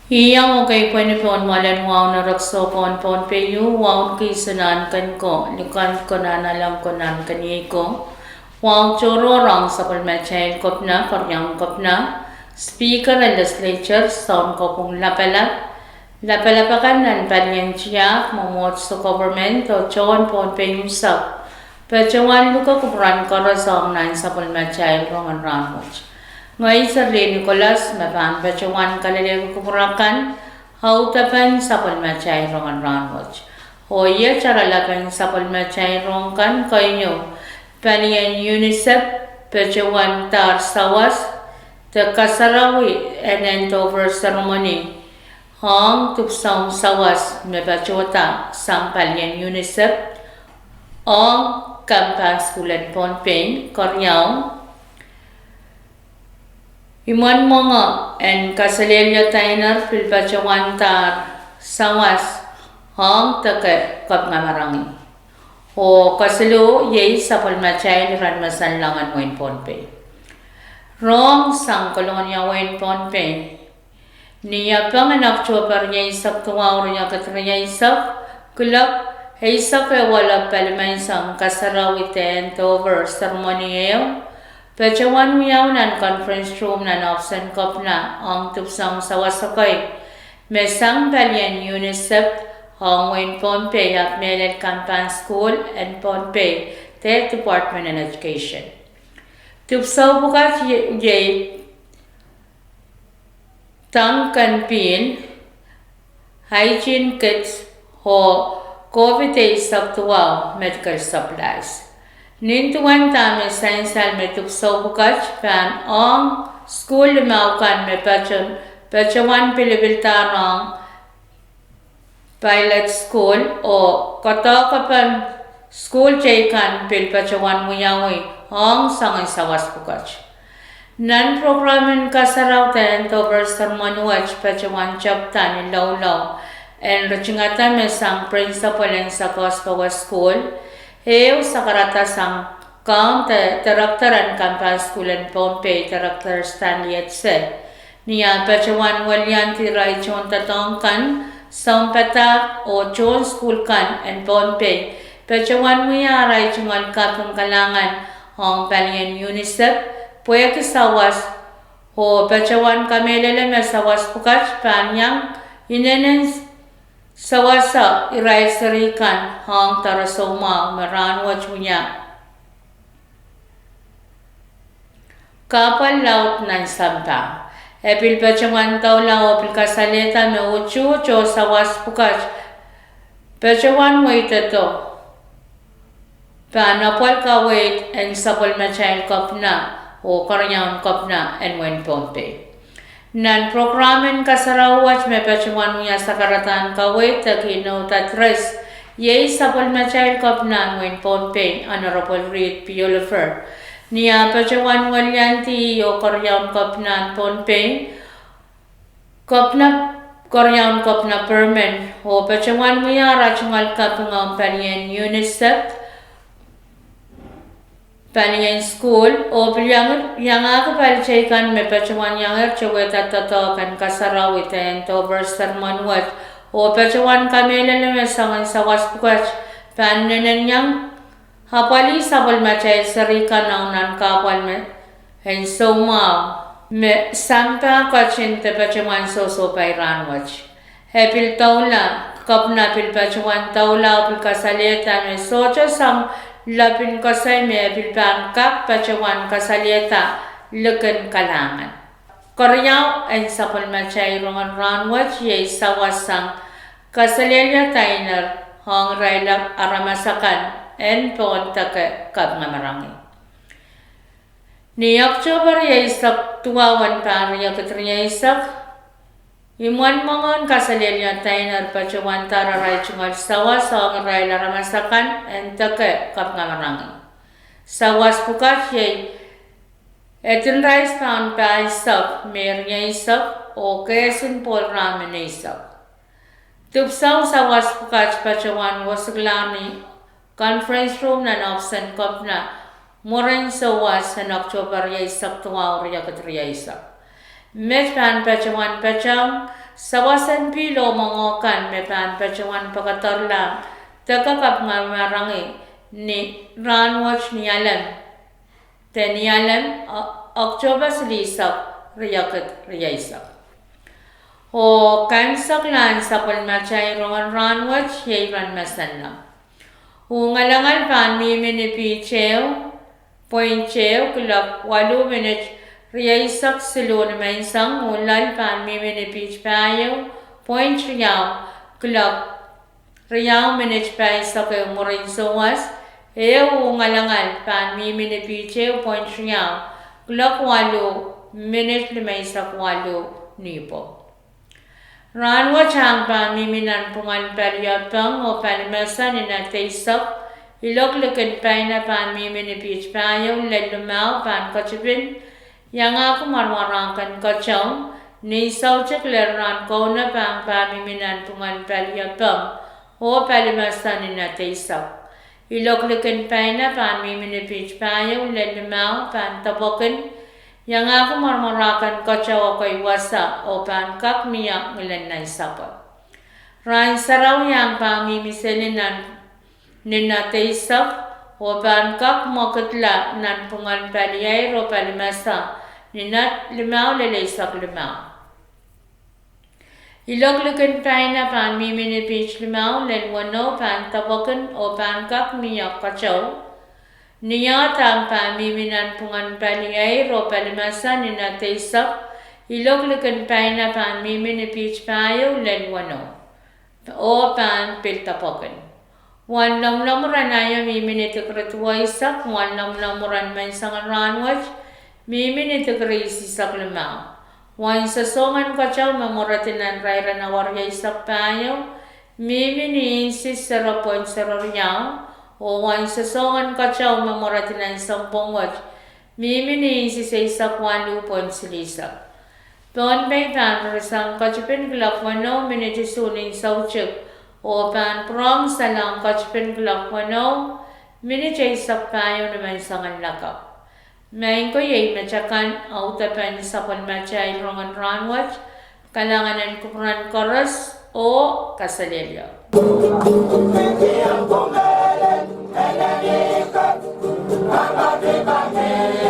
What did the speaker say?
Iyang okay pwede malan wow na rakso pon peyu wow kisanan kan ko lukan ko na nalang ko nan kaniko wow choro rang sapal machay kopna koryang kopna speaker and legislature sound ko pong lapalapakan nan palien siya mamot sa government o chon pon peyu sak pechawan luka kubran ko rasong nan sapal machay rongan Rahnwet. Ngay sarli Nicolas, mapan pechawan kalile kupurakan, hautapan sapal machay rongan Rahnwet. Hoya charalapan sapal machay rongan kayo, palien UNICEF, pechawan tar Sawas, the kasarawi and October ceremony. Hong tupsong Sawas mepachota sang palien UNICEF, oang Kempa Skuhl Pohnpei Ni ihmwen and Kasehlelie Diner pilpachawan tar Sawas hong Kepingamarangi. O kaselo yei sapal machay ranmasan langan wein Pohnpei. Rong sang Kolonia Pohnpei Ni October yei sak tuwaw rin yei sak kulok sak wala menseng kasarawi October ceremony pechawan wiaw nan conference room nan option kopna ang tupsang sawasakay. Mesang palien UNICEF ang wein Pohnpei at mehlel campaign Skuhl and Pohnpei te Department of Education. Tupsaw bukat yay tang kanpin Hygiene Kits ho COVID saktuaw medical supplies. Nintuan tami sainsal me tupsaw bukat pan ang school lumaukan me pechawan pilibiltarang pilot school o katokapan school jaykan pilpachawan wiawi ang sangay Sawas bukat. Nan programen kasaraw ten October ceremony pechawan chapta ni Lawlaw and rachingata me sang principal en sa school. Hew sa karatas ang directoran Kempa Skuhl and Pohnpei director Stanley Etse. Niya pechawan walyan tiray chon tatongkan sampata o chon school kan and Pohnpei. Pechawan wiyaray chungan kapong kalangan ang palien UNICEF pwede Sawas o pechawan kamelele me Sawas pukat panyang inenens Sawasa irail sarikan hang tarasoma Rahnwet punya kapal laut nan sampa. Epil pechawan taula o pil kasaleta me uchu cho Sawas pukat pechawan wait ito. Panapal ka wait and sapal machay kopna o karyawan kopna and wein Pohnpei. Nan programen kasarawat me pechawan wiya sa karatan kawait tagino tatres yei sapal machay kopna wein Pohnpei Honorable Reed Piolifer. Niya pechawan walyanti o karyawan kopna Pohnpei karyawan kopna permen o pechawan wiya rachungal kapungam palien UNICEF palien school o yang ako palchaykan me pechawan yang chawet at tatokan kasarawi ten October ceremony o pechawan kamelele me sangan Sawas pukat panenen yang hapali sabal machay sarika nan kapal me en soma me sampa kachinte pechawan sosopay Rahnwet. Hepil taula kapna pil pechawan taula pil kasaleta me socha sang lapin kasay me bilbang kap pechawan kasaleta leken kalangan. Koryaw ay sapal machay rongan Rahnwet yei Sawas sang Kasehlelie Diner hong irail aramasakan en pon Kepingamarangi. Ni October yei sak tuwawan pariya katriya isak ihmwen Kasehlelie Diner pechawan tararay chungal Sawas hong irail aramasakan en Kepingamarangi. Sawas pukat yei etin rice pound pa isak mernya isak o kesin Bowl Ramen isak. Tupsaw Sawas pukat pechawan wasaglani conference room nan option kopna moren Sawas en October yei sak tuwaw riya katriya isak. Met pan pechawan pecham sawasan pilo mongokan me pan pacawan pakatorlang Kepingamarangi ni Rahnwet nialam te nialam October silisak riyakat riyasak o kansak lan sapal macay rongan Rahnwet yairan masanna o ngalangal pan mimini pichew point chew kulok 8 minutes riyasak silon menseng ulal pan mimini pich payo point riyaw kulok Riyaw minutes pa sa kayo morin Sawas, ngalangal pan mimini piche point riyaw, kulak 8 minutes 8 nipo. Rahnwet ang pan miminan pungan periapang o palimasa ni nataysak, iloklikin pa na pan mimini piche payo, lelumaw pan kachipin, yang ako marmarangkan kachong, ni sauchak leran ko na pan miminan pungan periapang, o palimasa ni nataysak. Iloklikin pa na pan mimini pich payo, lelumaw, pan tabokin, yang ako marmarakan kachaw ako'y wasa o pan kakmiyak ngilan na isapat. Rain saraw yang pan mimiselinan ni nataysak o pan kakmokitla nan pungan paliyay o palimasa ni nat limaw lelaysak limaw. Iloklikin pa na pan mimini pich limaw lenwano pan tabokin o pan kakmiyak kachaw. Niya tang pan miminan pungan paliyay o palimasa ni nataysak. Iloklikin pa na pan mimini pich payo lenwano o pan piltapokin. Wan lamlamuran ayo mimini tikritwaisak, wan lamlamuran menseng Rahnwet, mimini tikrisisak limaw. Wan sasongan kachaw mamuratinan rayra na waryaisak payo, mimini insis 0.0 riyaw, o wan sasongan kachaw mamuratinan 10 wat, mimini insis 1 silisak. Pohnpei pan risang kachipin kulok 1 minute suning sauchuk, o pan prong salang kachipin kulok 1 minute isak payo naman sangan lakap. Main ko yay macakan autapan sapal macay rongan Rahnwet, kalanganan kupuran koros o Kaselehlie. Diner.